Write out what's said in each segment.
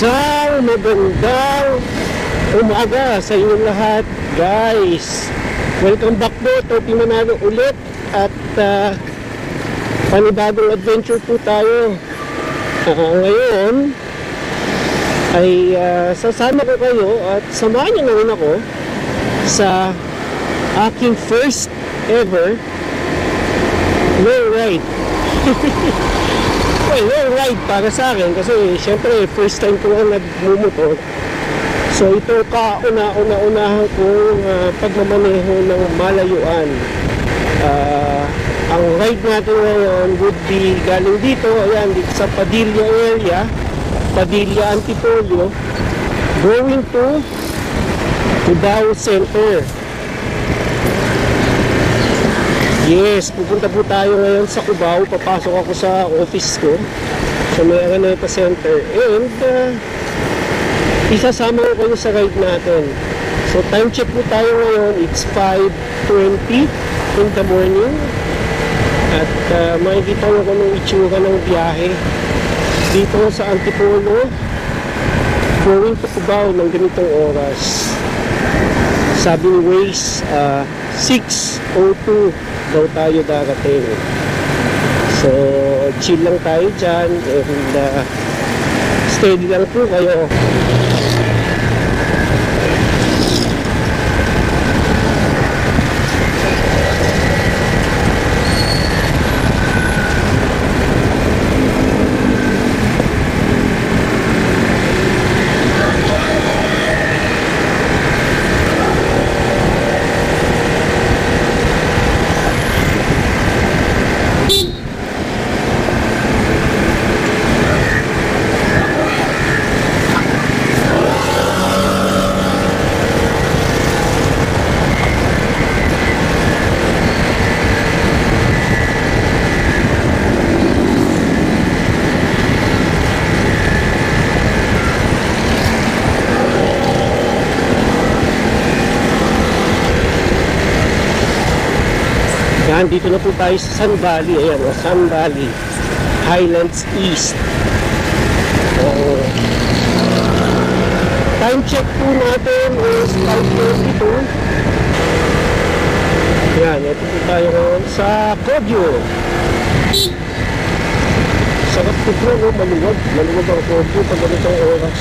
Isang magandang umaga sa inyong lahat, guys. Welcome back po, Topi Manalo ulit. At panibagong adventure po tayo. Ngayon ay sasama ko kayo at samahan niyo naman ako sa aking first ever low ride. Well, low ride para sa akin kasi syempre first time ko lang nagmumotor. So ito kauna-unahan kong pagmamaneho ng malayuan. Ang ride natin ngayon would be galing dito, ayan, dito sa Padilla area, Padilla Antipolo, going to Cubao Center. Yes, pupunta po tayo ngayon sa Cubao. Papasok ako sa office ko sa may Araneta Center. And isasama ko kayo sa ride natin. So time check po tayo ngayon. It's 5:20 in the morning. At makikita ko ng itsura ng biyahe dito sa Antipolo going to Cubao ng ganitong oras. Sabi ni Waze 6:02 daw tayo darating. So chill lang tayo dyan and steady lang po kayo. Yan, dito na po tayo sa Sun Valley. Ayan, Sun Valley Highlands East. Time check po natin is 5:22. Yan, ito po tayo ngayon sa Kogyo. Sarap po po, no? Maluwag ang Kogyo pag ganitong oras.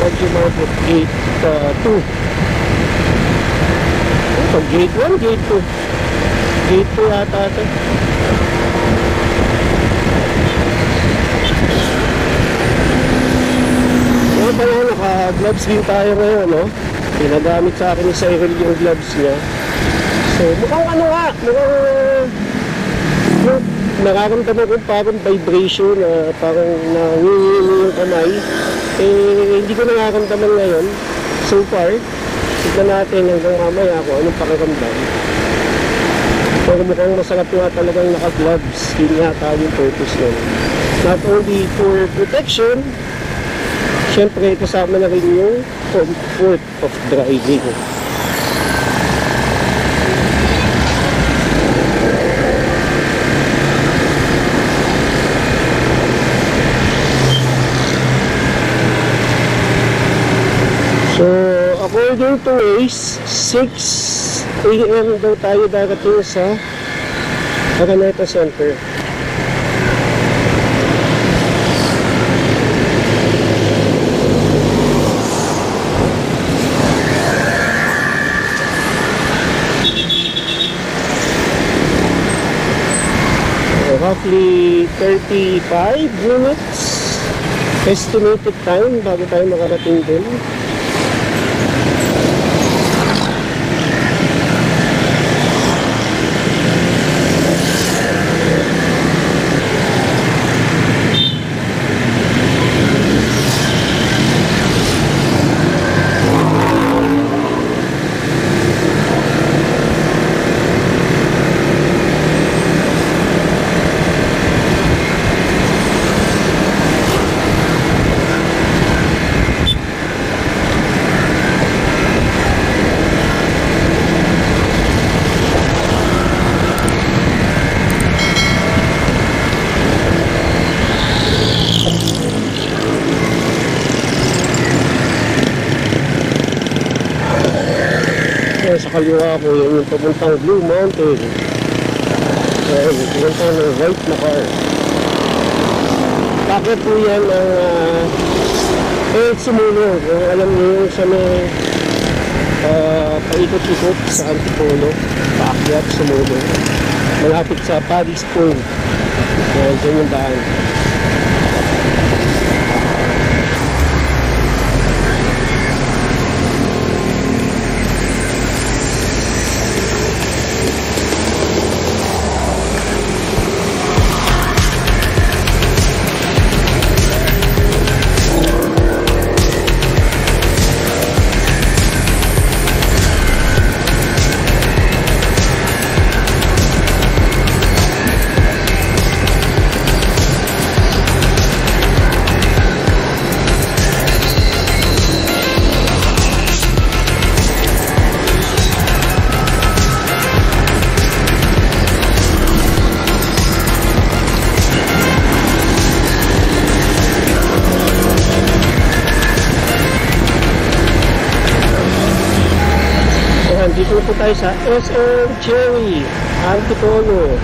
Kogyo Market Gate 2. So, gate 1, gate 2. Gate 2 yata ito. So, pala, naka-gloves din tayo ngayon, no? Pinagamit sa akin ni Cyril yung gloves niya. So, mukhang nakaramdaman ko parang vibration, parang nanginginig yung kamay. Hindi ko nakaramdaman ngayon. So far, tignan natin hanggang mamaya kung anong pakiramdam. Pero mukhang masarap nga talagang naka-gloves. Yun yata yung purpose nun. Not only for protection, syempre kasama na rin yung comfort of driving. According to Waze, 6 AM daw tayo darating sa Araneta Center. Roughly 35 minutes estimated time bago tayo makarating din. sa kaliwa ko, yun yung papuntang Blue Mountain. Ayan, pupuntang ng white na car. Bakit po yan ang Sumulo. Kung alam niyo yung sa may paikot-ikot sa Antipolo, paakyat Sumulo. Malapit sa Paris Point. Ayan, dyan yung daan. Dito po tayo sa SM Cherry Antipolo.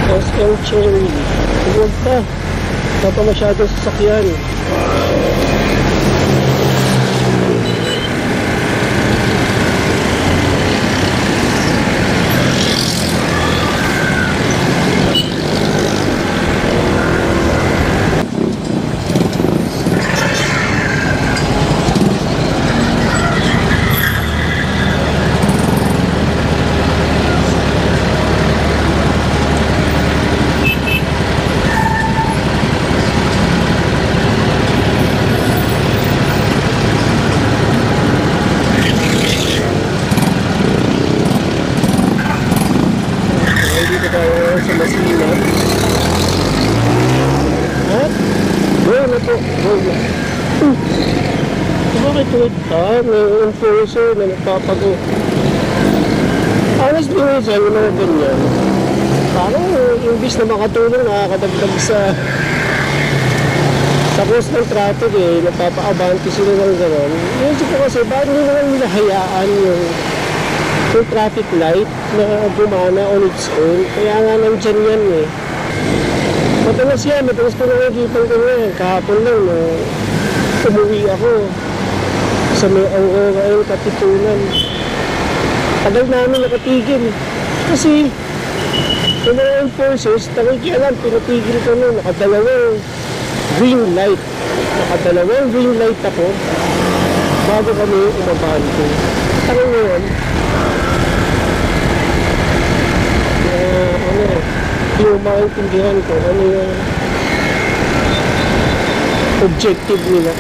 SM Cherry. Huwag pa. Wala pa masyadong sasakyan. Sa Masinag. Ha? Go na po. Go na. Bakit wait ka? May enforcer na nagpapago. Honest minsan, yung mga ganyan. Parang imbis na makatulong, nakakadagdag sa cost ng traffic eh. Napapa-abante sila ng gano'n. Yun ko kasi, bakit nyo naman nilahayaan yung traffic light na gumana on its own. Kaya nga nandyan yan eh. Matalas yan. Matalas ko nakikita ko yan. Kahapon lang na umuwi ako sa may Aurora yung Katipunan. Tagal namin nakatigil. Kasi yung mga enforcers, nakikialam, pinatigil ko nun. Nakadalawang green light. Nakadalawang green light ako bago kami umabante. Tanong mo yun, hindi mo maintindihan ko ano yung objective nila.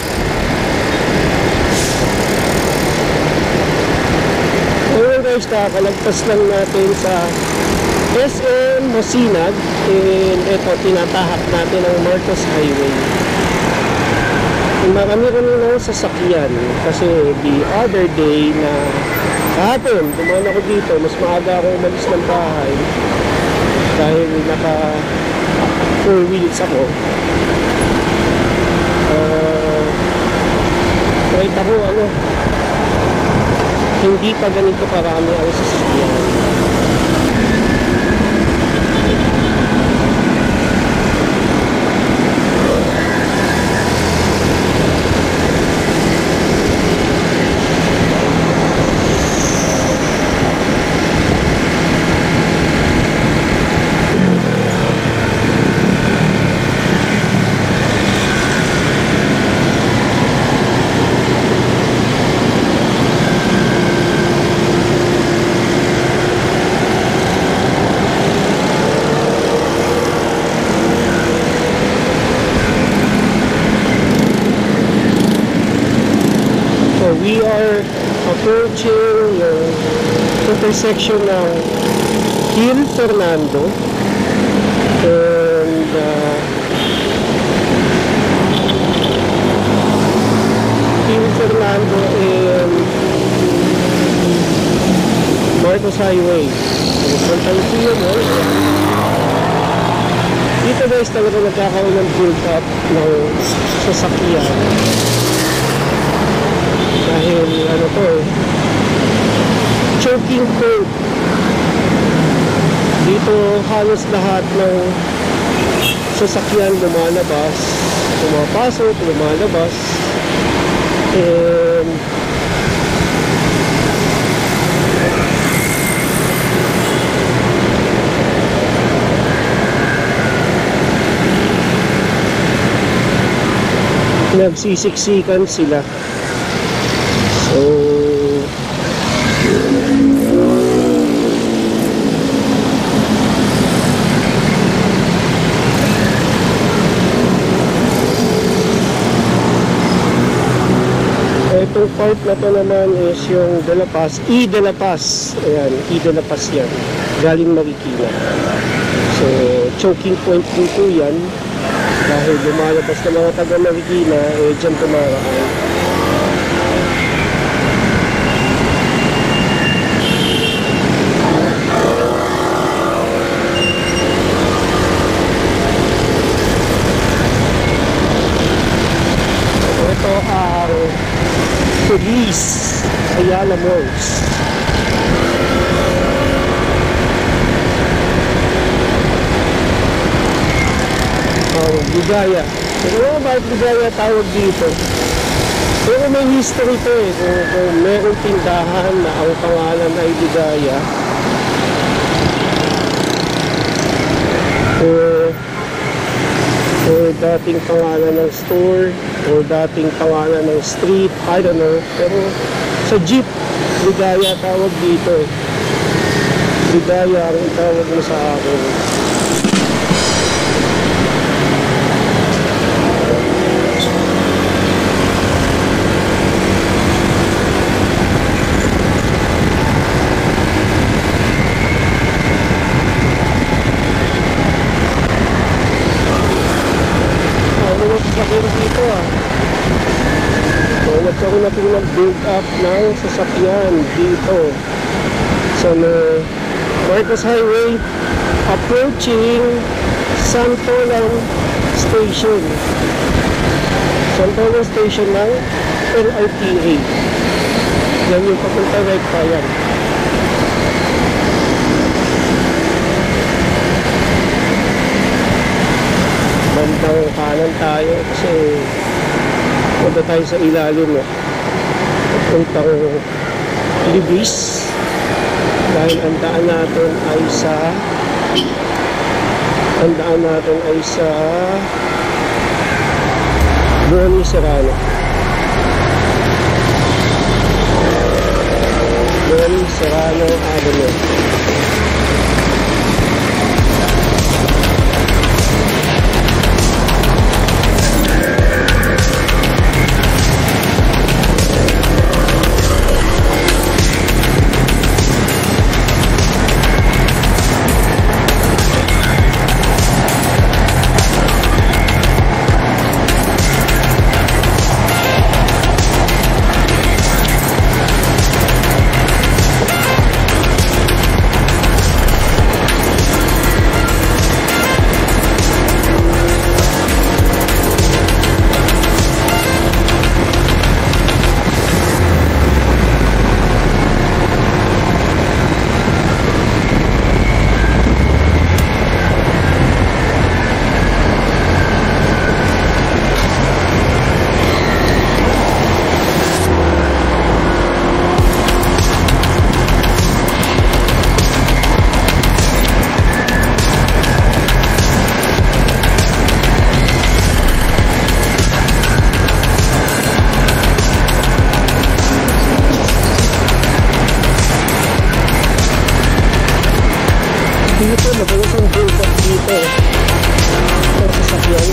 Ngayon guys, nakakalagpas lang natin sa SM Masinag, and ito, tinatahak natin ang Marcos Highway. Marami ng sasakyan kasi the other day na kahapon, dumaan ako dito, mas maaga ako umalis ng bahay dahil naka 4 wheels ako. Kahit ako, hindi pa ganito karami ang sasakyan. We are approaching yung intersection ng Gil Fernando and Gil Fernando and Marcos Highway. Punta yung mo. Dito guys, talaga nagkakaroon ng build up ng sasakyan. Dahil ano to eh, choking point. Dito halos lahat ng sasakyan lumalabas, pumapasok, lumalabas, and nagsisiksikan sila. So itong part na to naman is yung De La Paz, De La Paz. Ayan, De La Paz yan, galing Marikina. So choking point din po yan dahil lumalabas na mga taga Marikina, eh dyan tumaraan. Ito ang Police Ayala Malls. Ligaya. Pero bakit Ligaya tawag dito? Pero may history to eh. Kung merong tindahan na ang pangalan ay Ligaya, or dating pangalan ng store, or dating pangalan ng street, I don't know. Pero sa jeep, Ligaya tawag dito eh. Ligaya ang tawag mo sa akin. Dito so nagkaroon na po ng build up ng sasakyan dito sa Marcos Highway approaching Santolan Station. Santolan Station ng LRTA. Yan yung papunta right pa yan. Bandang kanan tayo kasi punta tayo sa ilalim puntang Libis dahil ang daan natin ay sa Boni Serrano. Boni Serrano Avenue. Dito, madalas ang build up dito sa sasakyan.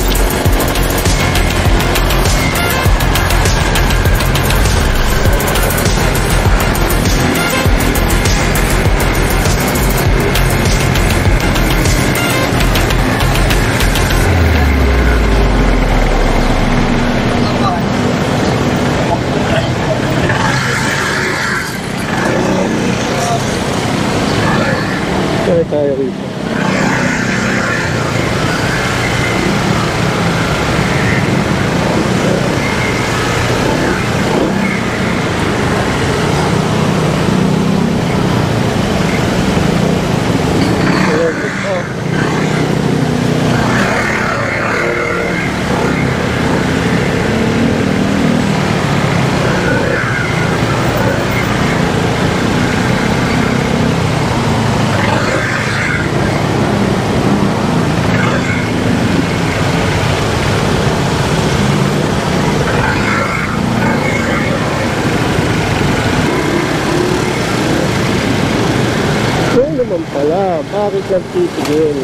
Kaya tayo rito. Bakit nagtitigil?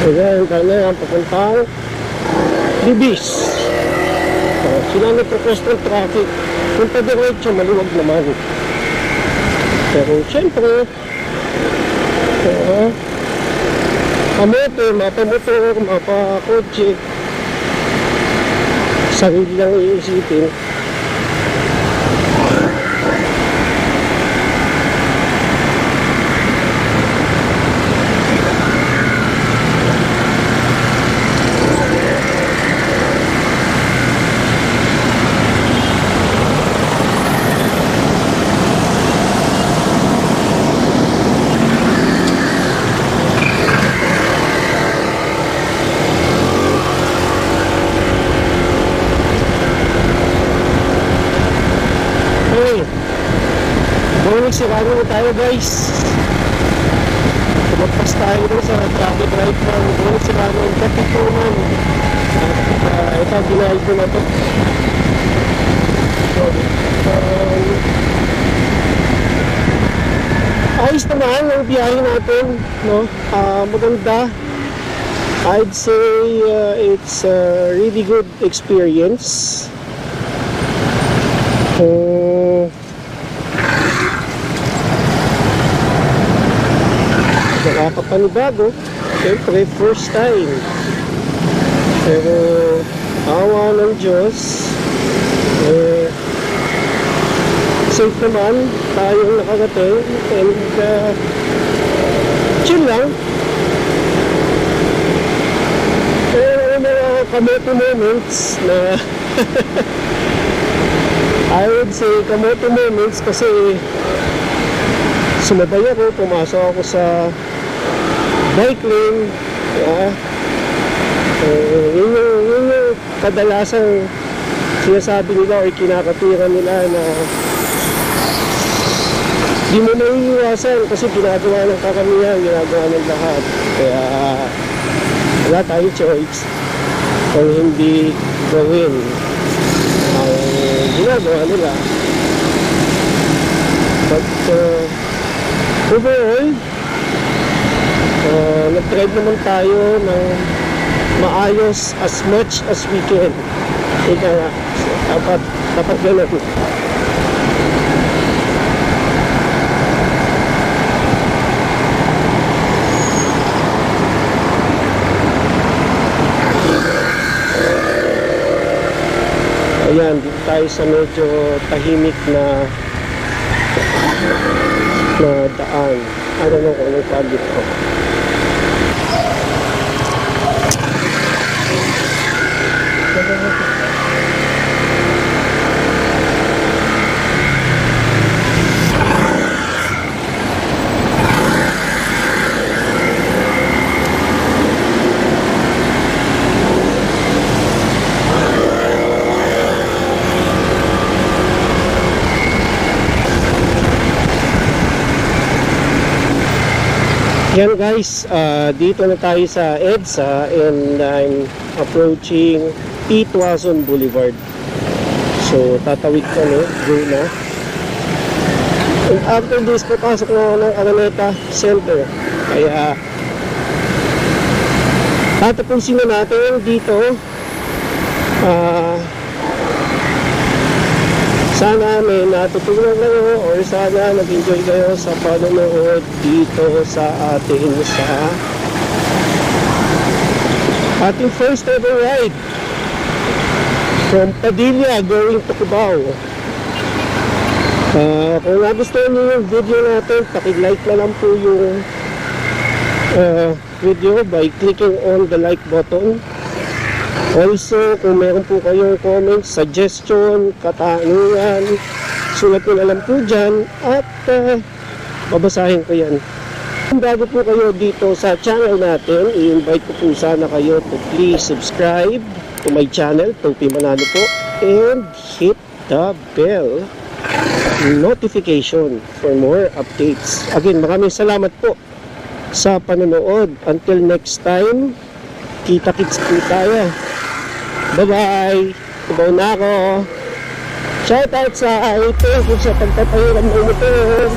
Ayan, kanya ang papuntang Libis. Sila nag-request ng traffic. Kung pa-diretso, maluwag naman. Pero siyempre, mapamotor, mapakotse, sarili lang iisipin. Sirado na tayo guys. Tumagpas tayo sa traffic light ng sirado ng Katipunan. Ito, ginahal ko na ito. So, ayos naman ang biyahe natin, no? Maganda. I'd say it's a really good experience. Nakakapanibago, siyempre first time, pero awa ng Diyos, safe naman tayong nakarating, and chill lang. Pero mga kamoto moments na I would say kamoto moments kasi sumabay ako, pumasok ako sa bike lane, yun yung kadalasang sinasabi nila o kinakatiran nila na di mo naiiwasan kasi ginagawa ng karamihan, ginagawa ng lahat, kaya wala tayong choice kung hindi gawin ang ginagawa nila. But overall, nag-drive naman tayo ng maayos as much as we can. Kaya dapat ganun. Ayan, dito tayo sa medyo tahimik na daan. I don't know kung anong tawag dito. Yan guys, dito na tayo sa EDSA and I'm approaching Tuason Boulevard. So tatawid kami, go na. And after this, papasok na ng Araneta Center. Kaya tatapusin na natin dito. Sana may natutunan kayo or sana nag-enjoy kayo sa panonood dito sa atin sa ating first ever ride from Padilla going to Cubao. Kung nagustuhan niyo yung video natin, paki-like na lang po yung video by clicking on the like button. Also, kung meron po kayong comments, suggestion, katanungan, sulat ko na lang po dyan at babasahin ko yan. Kung bago po kayo dito sa channel natin, i-invite ko po sana kayo to please subscribe to my channel, Topi Manalo po, and hit the bell notification for more updates. Again, maraming salamat po sa panonood. Until next time, kita-kits po tayo. Bye-bye! Tubaw na ako. Shoutout sa ito kung sa pagpapahiram ng motor.